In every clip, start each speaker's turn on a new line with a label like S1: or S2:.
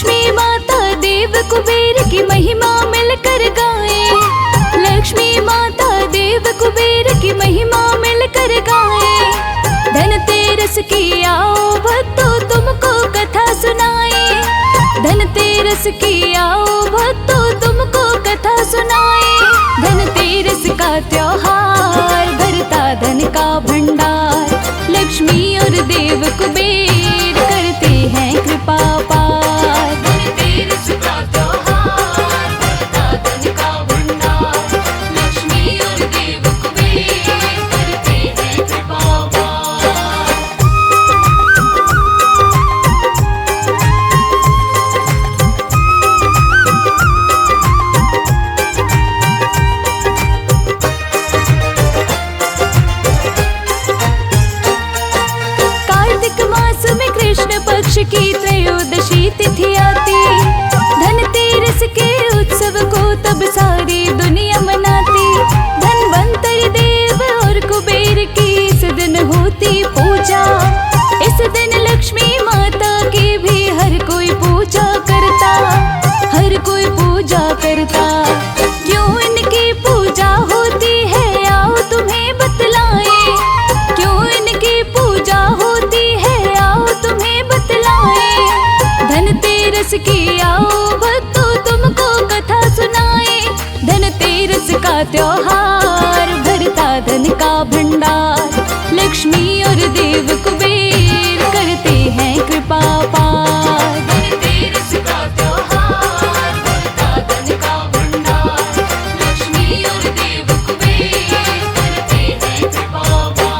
S1: लक्ष्मी माता देव कुबेर की महिमा मिलकर गाए। लक्ष्मी माता देव कुबेर की महिमा मिलकर गाए। धनतेरस की आओ भक्तों तुमको कथा सुनाए। धनतेरस की आओ भक्तों तुमको कथा सुनाए। धनतेरस का त्योहार भरता धन का भंडार। लक्ष्मी और देव कुबेर करते हैं कृपा पार। धनतेरस का त्योहार भरता धन का भंडार। लक्ष्मी और देव कुबेर करते हैं कृपा पार। कृष्ण पक्ष की त्रयोदशी तिथि आती। धनतेरस के उत्सव को तब सारी दुनिया मनाती। धनवंतरि देव और कुबेर की इस दिन होती पूजा। इस दिन लक्ष्मी माता की भी हर कोई पूजा करता। हर कोई पूजा करता। क्यों इनकी पूजा होती है आओ तुम्हें बतलाए। क्यों इनकी पूजा होती है आओ तुम्हें बतलाए। धनतेरस की आओ भक्तों तुमको कथा सुनाए। धनतेरस का त्योहार भरता धन का भंडार। लक्ष्मी और देव कुबेर करते हैं कृपा पार। धनतेरस का त्योहार भरता धन का भंडार। लक्ष्मी और देव कुबेर करते हैं कृपा पार।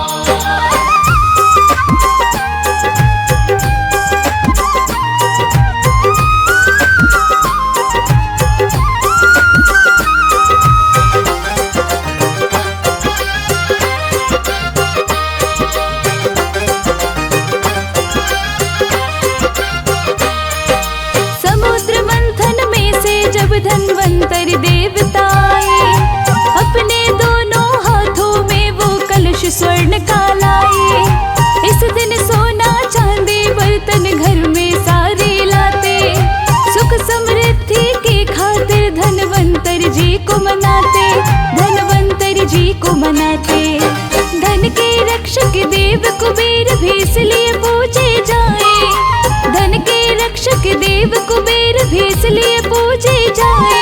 S1: जब धनवंतरि देवता आए। अपने दोनों हाथों में वो कलश स्वर्ण का लाए। इस दिन सोना चांदी बर्तन घर में सारे लाते। सुख समृद्धि की खातिर धनवंतरि जी को मनाते। धनवंतरि जी को मनाते। धन के रक्षक देव कुबेर भी इसलिए पूजे जाए। धन के रक्षक देव कुबेर भी इसलिए पूजे जाए।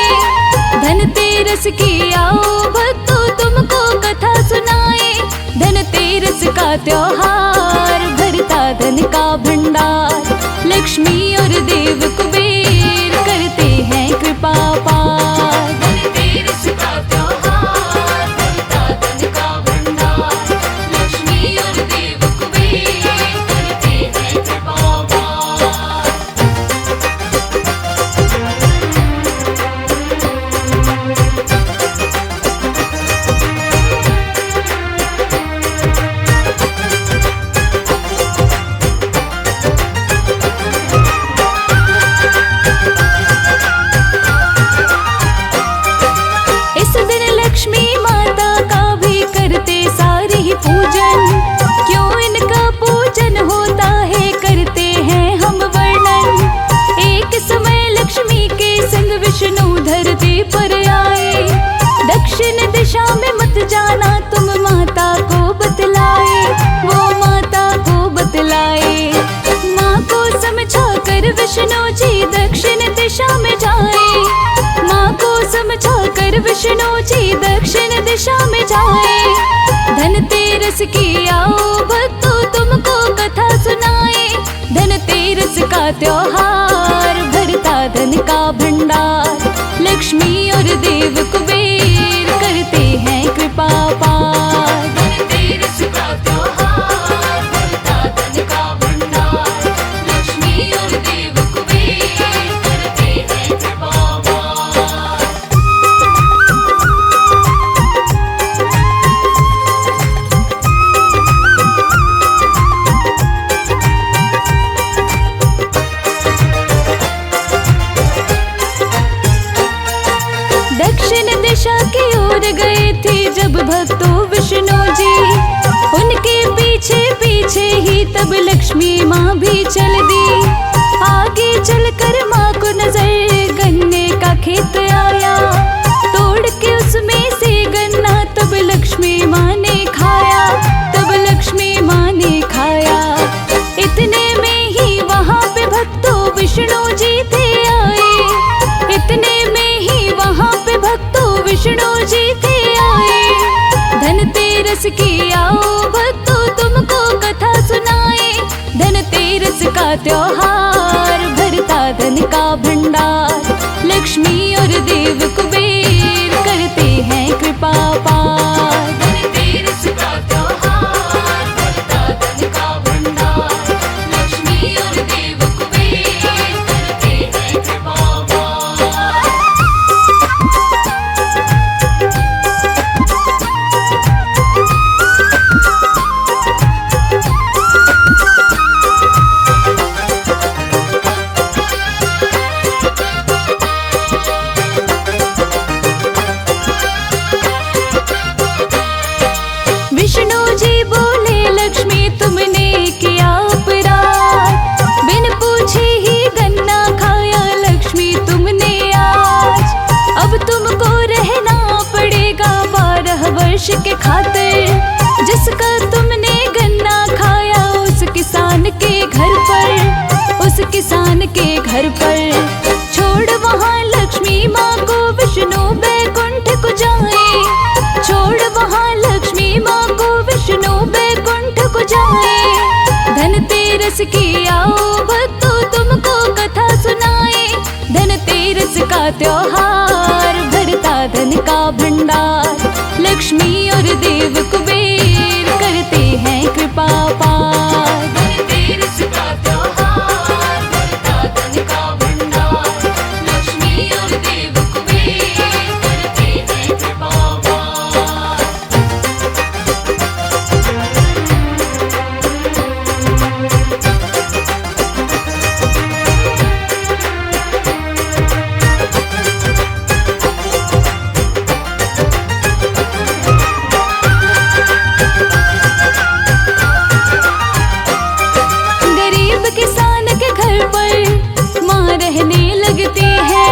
S1: धनतेरस की आओ भक्तों तुमको कथा सुनाए। धनतेरस का त्योहार भरता धन का भंडार। लक्ष्मी और देव कुबेर करते हैं कृपा पार। धनतेरस का त्योहार भरता धन का भंडार। लक्ष्मी और देव कुबेर करते हैं कृपा पार। लक्ष्मी माता का भी करते सारे ही पूजन। क्यों इनका पूजन होता है करते हैं हम वर्णन। एक समय लक्ष्मी के संग विष्णु धरती पर आए। दक्षिण दिशा में मत जाना तुम माता को बतलाए। वो माता को बतलाए। माँ को समझा कर विष्णु जी दक्षिण दिशा में जाए। माँ को समझा कर विष्णु जी दक्षिण दिशा में जाए। धनतेरस की आओ भक्तों तुमको कथा सुनाए। धनतेरस का त्योहार भरता धन का भंडार। लक्ष्मी और देव कुबेर करते हैं कृपा पार। धनतेरस का त्योहार भरता धन का भंडार। लक्ष्मी और देव कुबेर करते हैं कृपा पार। दक्षिण दिशा की ओर गए थे जब भक्तों विष्णु जी। उनके पीछे पीछे ही तब लक्ष्मी माँ भी चल दी। आगे चलकर माँ का त्योहार, भरता धन का भंडार। लक्ष्मी और देव कुबेर करते हैं कृपा पार। धनतेरस का त्योहार, भरता धन का भंडार। लक्ष्मी और देव कुबेर करते हैं कृपा पार। विष्णु जी बोले लक्ष्मी तुमने किया अपराध, बिन पूछे ही गन्ना खाया लक्ष्मी तुमने आज। अब तुमको रहना पड़ेगा 12 वर्ष के खातिर। जिसका तुमने गन्ना खाया उस किसान के घर पर, उस किसान के घर पर। छोड़ वहाँ लक्ष्मी माँ को विष्णु बैकुंठ को जाए, छोड़ वहाँ लक्ष्मी माँ को विष्णु बैकुंठ को जाए। धनतेरस की आओ भक्तों तुमको कथा सुनाए। धनतेरस का त्योहार, भरता धन का भंडार। लक्ष्मी और देव कुबेर करते हैं कृपा पार। धनतेरस का त्योहार, भरता धन का भंडार। लक्ष्मी और देव कुबेर करते हैं कृपा पार। गरीब किसान के घर पर माँ रहने लगती है।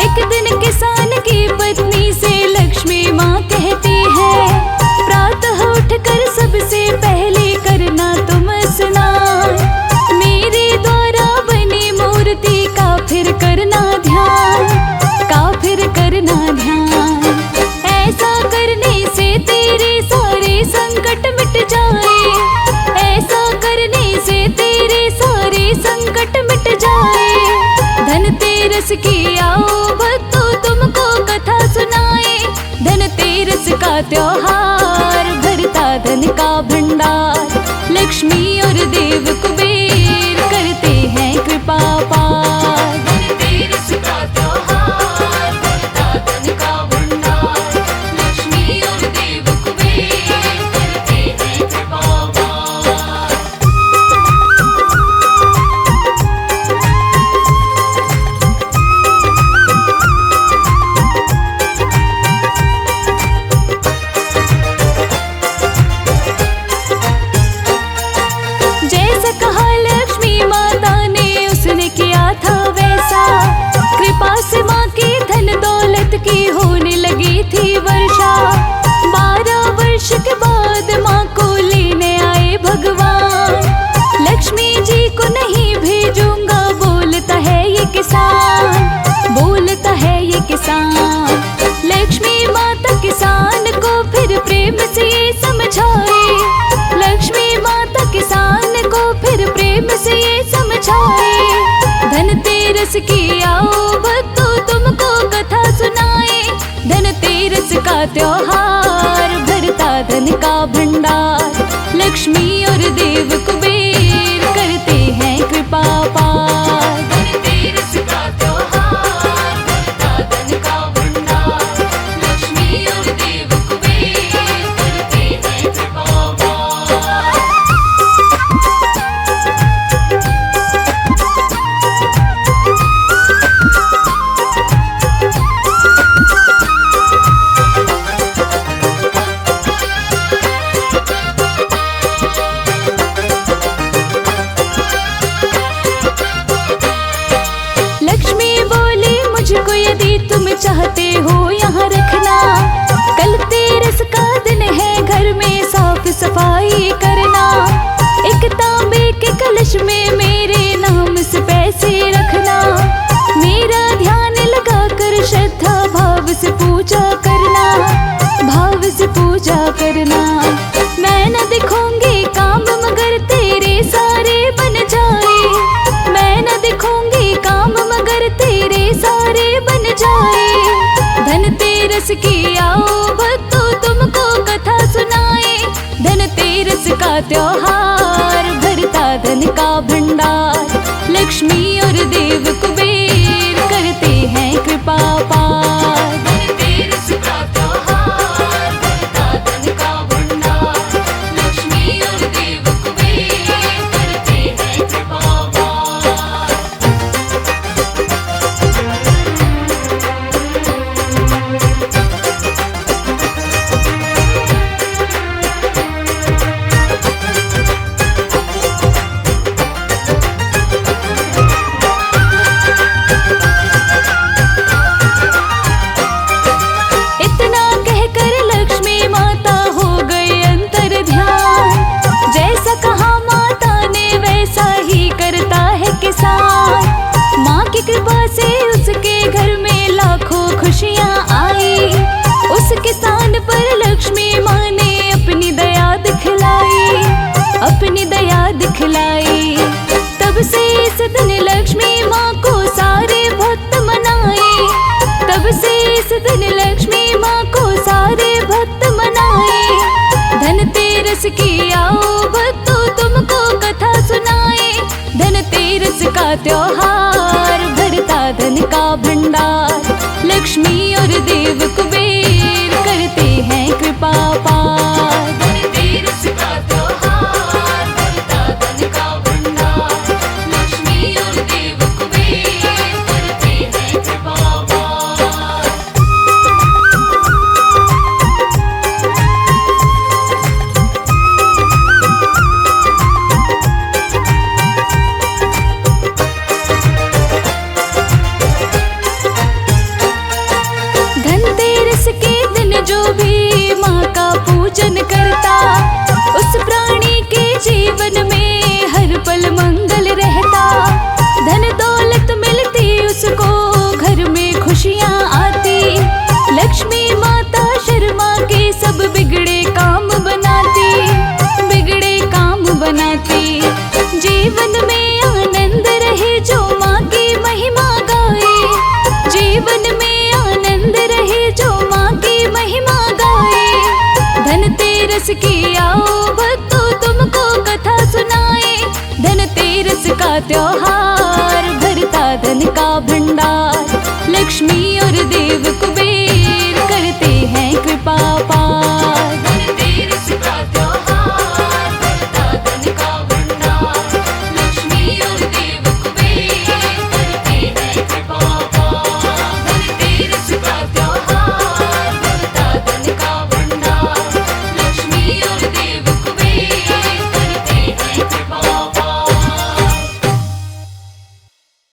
S1: एक दिन किसान की पत्नी से लक्ष्मी माँ कहती है, प्रातः उठकर सबसे पहले करना तुम स्नान। मेरे द्वारा बनी मूर्ति का फिर करना ध्यान, का फिर करना ध्यान। ऐसा करने से तेरे सारे संकट मिट जाए, ऐसा करने से तेरे सारे संकट मिट जाए। धनतेरस की आओ भक्तों तुमको कथा सुनाए। धनतेरस का त्योहार, भरता धन का भंडार। लक्ष्मी और देव कुबेर करते हैं कृपा पार। धनतेरस का त्योहार, भरता धन का भंडार। लक्ष्मी और देव कुबेर करते हैं कृपा पार। जैसा कहा लक्ष्मी माता ने उसने किया था वैसा। कृपा से माँ की धन दौलत की होने लगी थी वर्षा। 12 वर्ष के बाद माँ को लेने आए भगवान। लक्ष्मी जी को नहीं भेजूंगा बोलता है ये किसान, बोलता है ये किसान। लक्ष्मी माता किसान को फिर प्रेम से ये समझाए। लक्ष्मी माता किसान को फिर प्रेम से ये समझाए। धनतेरस की आओ भक्तों तुमको कथा सुनाए। धनतेरस का त्योहार, भरता धन का भंडार। लक्ष्मी और देव कुबेर करते हैं कृपा पार। धनतेरस का त्योहार, भरता धन का भंडार। लक्ष्मी और देव कुबेर करते हैं कृपा पार। चाहते हो यहाँ रखना। कल तेरस का दिन है, घर में साफ सफाई करना। एक तांबे के कलश में मेरे नाम से पैसे रखना। मेरा ध्यान लगा कर श्रद्धा भाव से पूजा करना, भाव से पूजा करना। मैं न दिखूंगी काम मगर तेरे सारे बन जाए। जाए। धनतेरस की आओ भक्तों तुमको कथा सुनाए। धनतेरस का त्योहार भरता धन का भंडार। लक्ष्मी और देव कुबेर करते हैं कृपा पार। धनतेरस का त्योहार भरता धन का भंडार। लक्ष्मी और देव कुबेर करते हैं कृपा पार। इतना कहकर लक्ष्मी माता हो गई अंतर ध्यान। जैसा कहा माता ने वैसा ही करता है किसान। माँ की कृपा से उसके घर में लाखों खुशियाँ आई। उस किसान पर लक्ष्मी माँ ने अपनी दया दिखलाई। अपनी दया दिखलाई। तब से इस दिन लक्ष्मी माँ को सारे भक्त मनाए। तब से इस दिन लक्ष्मी माँ को सारे भक्त मनाए। धनतेरस की आओ भक्तों तुमको कथा सुनाए। धनतेरस का त्योहार भरता धन का भंडार। लक्ष्मी और देव कुबेर